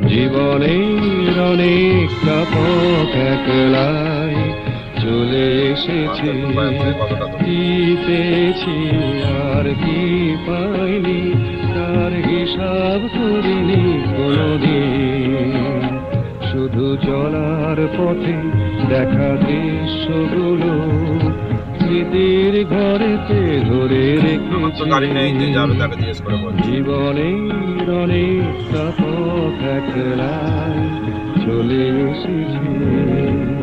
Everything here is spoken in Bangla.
জীবনের অনেকটা পথ একলাই চলে এসেছি, কি পেয়েছি আর কি পাইনি তার হিসাব করিনি কোনোদিন। শুধু চলার পথে দেখা দৃশ্যগুলো স্মৃতির ঘরেতে ধরে রেখেছি। জীবনের অনেকটা পথ একলাই চলে এসেছি।